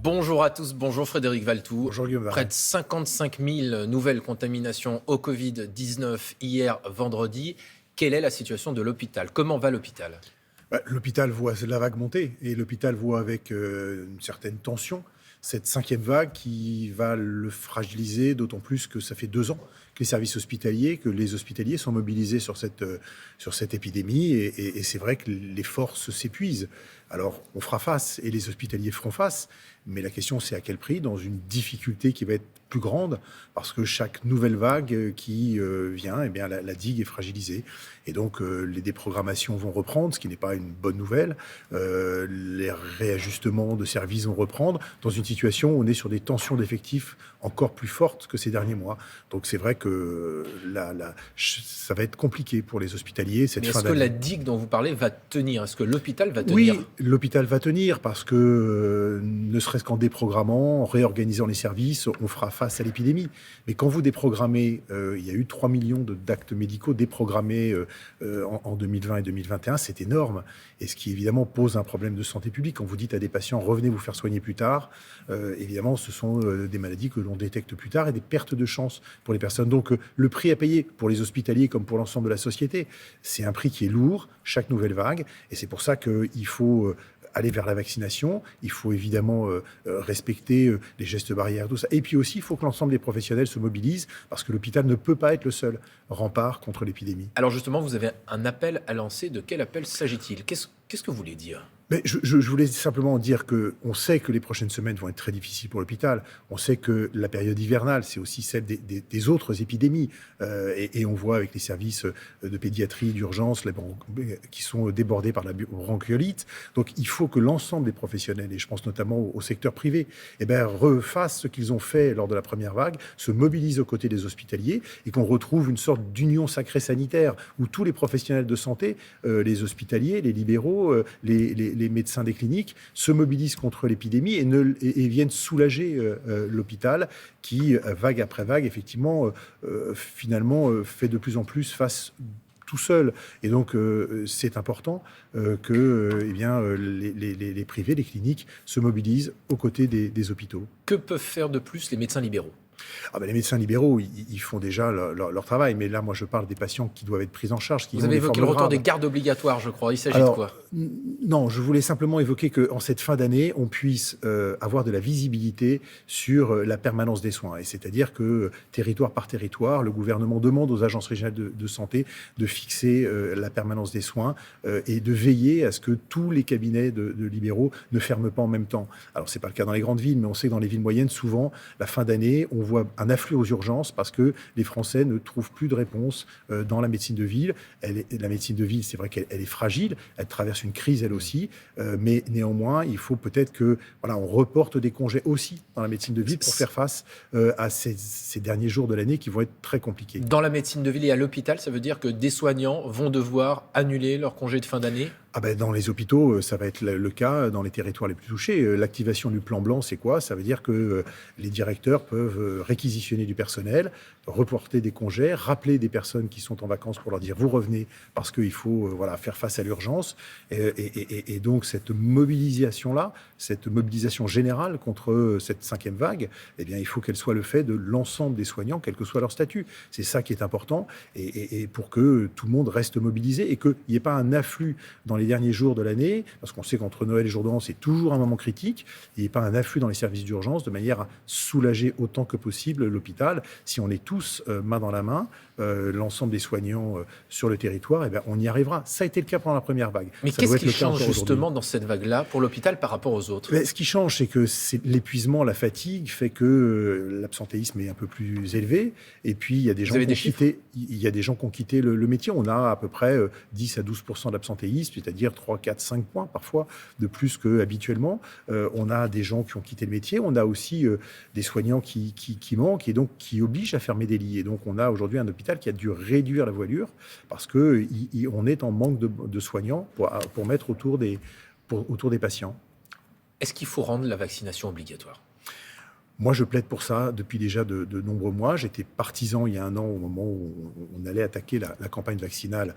Bonjour à tous, bonjour Frédéric Valtou. Bonjour Guillaume Près Varenne. de 55 000 nouvelles contaminations au Covid-19 hier vendredi. Quelle est la situation de l'hôpital? Comment va l'hôpital? L'hôpital voit la vague monter et l'hôpital voit avec une certaine tension cette cinquième vague qui va le fragiliser, d'autant plus que ça fait 2 ans que les services hospitaliers, que les hospitaliers sont mobilisés sur cette épidémie et c'est vrai que les forces s'épuisent. Alors on fera face et les hospitaliers feront face, mais la question c'est à quel prix, dans une difficulté qui va être plus grande, parce que chaque nouvelle vague qui vient, eh bien, la digue est fragilisée. Et donc, les déprogrammations vont reprendre, ce qui n'est pas une bonne nouvelle. Les réajustements de services vont reprendre dans une situation où on est sur des tensions d'effectifs encore plus fortes que ces derniers mois. Donc, c'est vrai que ça va être compliqué pour les hospitaliers cette Mais fin est-ce que d'année. la digue dont vous parlez va tenir? Est-ce que l'hôpital va Oui, tenir? l'hôpital va tenir parce que, ne serait-ce qu'en déprogrammant, en réorganisant les services, on fera face à l'épidémie. Mais quand vous déprogrammez, il y a eu 3 millions d'actes médicaux déprogrammés en 2020 et 2021, c'est énorme. Et ce qui évidemment pose un problème de santé publique. Quand vous dites à des patients, revenez vous faire soigner plus tard, évidemment, ce sont des maladies que l'on détecte plus tard et des pertes de chance pour les personnes. Donc, le prix à payer pour les hospitaliers comme pour l'ensemble de la société, c'est un prix qui est lourd, chaque nouvelle vague. Et c'est pour ça qu'il faut aller vers la vaccination, il faut évidemment respecter les gestes barrières, tout ça. Et puis aussi, il faut que l'ensemble des professionnels se mobilisent, parce que l'hôpital ne peut pas être le seul rempart contre l'épidémie. Alors justement, vous avez un appel à lancer. De quel appel s'agit-il? Qu'est-ce que vous voulez dire? Mais je voulais simplement dire qu'on sait que les prochaines semaines vont être très difficiles pour l'hôpital. On sait que la période hivernale, c'est aussi celle des autres épidémies. Et on voit avec les services de pédiatrie, d'urgence, qui sont débordés par la bronchiolite. Donc il faut que l'ensemble des professionnels, et je pense notamment au secteur privé, refassent ce qu'ils ont fait lors de la première vague, se mobilisent aux côtés des hospitaliers et qu'on retrouve une sorte d'union sacrée sanitaire où tous les professionnels de santé, les hospitaliers, les libéraux, les médecins des cliniques se mobilisent contre l'épidémie et viennent soulager l'hôpital qui, vague après vague, effectivement, finalement, fait de plus en plus face tout seul. Et donc, c'est important que les privés, les cliniques, se mobilisent aux côtés des hôpitaux. Que peuvent faire de plus les médecins libéraux? Les médecins libéraux, ils font déjà leur travail. Mais là, moi, je parle des patients qui doivent être pris en charge. Vous avez évoqué le retour des gardes obligatoires, je crois. Il s'agit de quoi? Non, je voulais simplement évoquer qu'en cette fin d'année, on puisse avoir de la visibilité sur la permanence des soins. Et c'est-à-dire que, territoire par territoire, le gouvernement demande aux agences régionales de santé de fixer la permanence des soins et de veiller à ce que tous les cabinets de libéraux ne ferment pas en même temps. Alors, ce n'est pas le cas dans les grandes villes, mais on sait que dans les villes moyennes, souvent, la fin d'année, on voit un afflux aux urgences parce que les Français ne trouvent plus de réponse dans la médecine de ville. La médecine de ville, c'est vrai qu'elle est fragile, elle traverse une crise elle aussi, mais néanmoins, il faut peut-être que on reporte des congés aussi dans la médecine de ville pour faire face à ces derniers jours de l'année qui vont être très compliqués. Dans la médecine de ville et à l'hôpital, ça veut dire que des soignants vont devoir annuler leur congé de fin d'année? Dans les hôpitaux, ça va être le cas dans les territoires les plus touchés. L'activation du plan blanc, c'est quoi? Ça veut dire que les directeurs peuvent réquisitionner du personnel, reporter des congés, rappeler des personnes qui sont en vacances pour leur dire vous revenez parce qu'il faut faire face à l'urgence. Et donc cette mobilisation-là, cette mobilisation générale contre cette cinquième vague, il faut qu'elle soit le fait de l'ensemble des soignants, quel que soit leur statut. C'est ça qui est important et pour que tout le monde reste mobilisé et qu'il n'y ait pas un afflux dans les derniers jours de l'année, parce qu'on sait qu'entre Noël et Jour de l'An, c'est toujours un moment critique, il n'y ait pas un afflux dans les services d'urgence, de manière à soulager autant que possible l'hôpital. Si on est tous main dans la main, l'ensemble des soignants sur le territoire, on y arrivera. Ça a été le cas pendant la première vague. Mais qu'est-ce qui change justement dans cette vague-là pour l'hôpital par rapport aux autres? Ce qui change, c'est que l'épuisement, la fatigue fait que l'absentéisme est un peu plus élevé. Et puis, il y a des gens qui ont quitté le métier. On a à peu près 10 à 12% d'absentéisme, c'est-à-dire 3, 4, 5 points parfois de plus qu'habituellement. On a des gens qui ont quitté le métier. On a aussi des soignants qui manquent et donc qui obligent à fermer des lits. Et donc, on a aujourd'hui un hôpital qui a dû réduire la voilure parce qu'on est en manque de soignants pour mettre autour des patients. Est-ce qu'il faut rendre la vaccination obligatoire? Moi, je plaide pour ça depuis déjà de nombreux mois. J'étais partisan il y a un an, au moment où on allait attaquer la campagne vaccinale.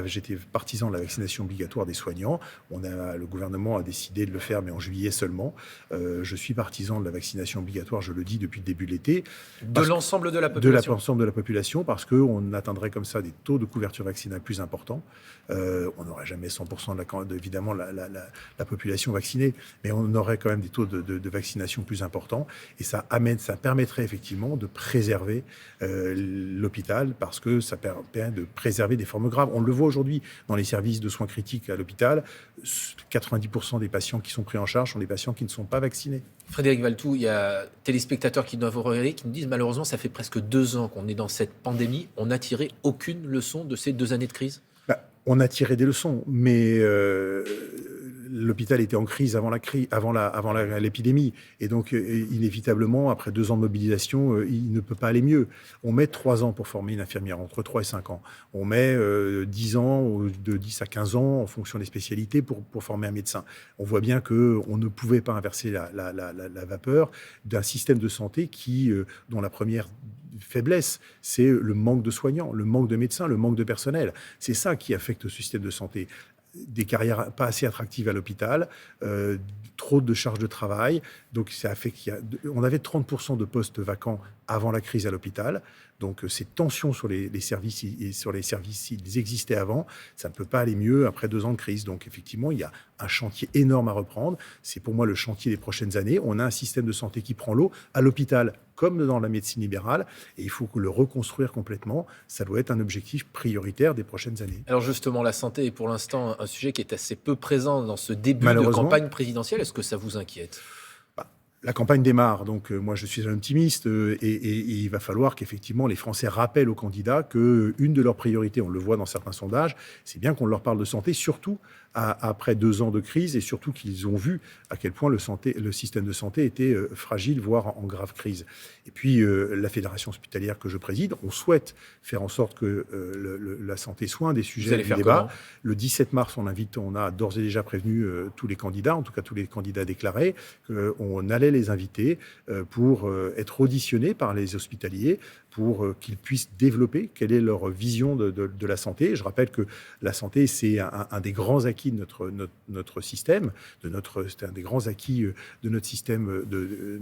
J'étais partisan de la vaccination obligatoire des soignants. Le gouvernement a décidé de le faire, mais en juillet seulement. Je suis partisan de la vaccination obligatoire, je le dis depuis le début de l'été. De l'ensemble de la population. De l'ensemble de la population, parce qu'on atteindrait comme ça des taux de couverture vaccinale plus importants. On n'aurait jamais 100% évidemment la population vaccinée, mais on aurait quand même des taux de vaccination plus importants. Et ça permettrait effectivement de préserver l'hôpital, parce que ça permet de préserver des formes graves. On le voit aujourd'hui dans les services de soins critiques à l'hôpital. 90% des patients qui sont pris en charge sont des patients qui ne sont pas vaccinés. Frédéric Valletoux, il y a téléspectateurs qui doivent regarder, qui nous disent malheureusement ça fait presque 2 ans qu'on est dans cette pandémie. On n'a tiré aucune leçon de ces 2 années de crise. On a tiré des leçons, mais l'hôpital était en crise avant l'épidémie. Et donc, inévitablement, après 2 ans de mobilisation, il ne peut pas aller mieux. On met 3 ans pour former une infirmière, entre 3 et 5 ans. On met 10 ans, de 10 à 15 ans, en fonction des spécialités, pour former un médecin. On voit bien qu'on ne pouvait pas inverser la vapeur d'un système de santé dont la première faiblesse, c'est le manque de soignants, le manque de médecins, le manque de personnel. C'est ça qui affecte ce système de santé. Des carrières pas assez attractives à l'hôpital, trop de charges de travail. Donc ça fait on avait 30% de postes vacants avant la crise à l'hôpital. Donc ces tensions sur les services, ils existaient avant. Ça ne peut pas aller mieux après 2 ans de crise. Donc effectivement, il y a un chantier énorme à reprendre. C'est pour moi le chantier des prochaines années. On a un système de santé qui prend l'eau à l'hôpital comme dans la médecine libérale, et il faut le reconstruire complètement. Ça doit être un objectif prioritaire des prochaines années. Alors justement, la santé est pour l'instant un sujet qui est assez peu présent dans ce début de campagne présidentielle. Est-ce que ça vous inquiète ? La campagne démarre, donc moi je suis un optimiste et il va falloir qu'effectivement les Français rappellent aux candidats qu'une de leurs priorités, on le voit dans certains sondages, c'est bien qu'on leur parle de santé, surtout après 2 ans de crise, et surtout qu'ils ont vu à quel point le système de santé était fragile, voire en grave crise. Et puis la fédération hospitalière que je préside, on souhaite faire en sorte que la santé soit un des sujets du débat. Le 17 mars, on a d'ores et déjà prévenu tous les candidats, en tout cas tous les candidats déclarés, qu'on allait les inviter pour être auditionnés par les hospitaliers, pour qu'ils puissent développer quelle est leur vision de la santé. Je rappelle que la santé, c'est un des grands acquis de notre système, c'est un des grands acquis de notre système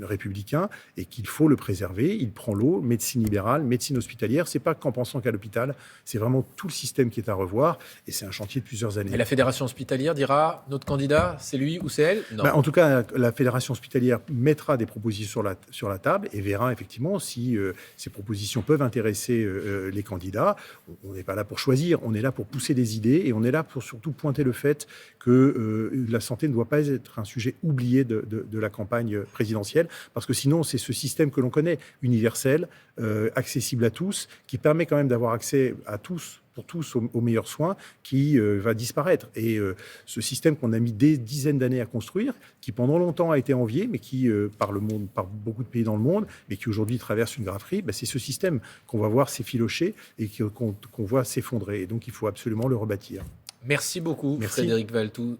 républicain, et qu'il faut le préserver. Il prend l'eau, médecine libérale, médecine hospitalière. C'est pas qu'en pensant qu'à l'hôpital, c'est vraiment tout le système qui est à revoir, et c'est un chantier de plusieurs années. Et la fédération hospitalière dira, notre candidat, c'est lui ou c'est elle ? Non. En tout cas, la fédération hospitalière mettra des propositions sur la table et verra effectivement si ces propositions peuvent intéresser les candidats. On n'est pas là pour choisir, on est là pour pousser des idées, et on est là pour surtout pointer le fait que la santé ne doit pas être un sujet oublié de la campagne présidentielle, parce que sinon c'est ce système que l'on connaît, universel, accessible à tous, qui permet quand même d'avoir accès à tous, pour tous aux meilleurs soins, qui va disparaître. Et ce système qu'on a mis des dizaines d'années à construire, qui pendant longtemps a été envié, mais qui, par beaucoup de pays dans le monde, mais qui aujourd'hui traverse une grave crise, c'est ce système qu'on va voir s'effilocher et qu'on voit s'effondrer. Et donc il faut absolument le rebâtir. Merci beaucoup, Merci. Frédéric Valletoux.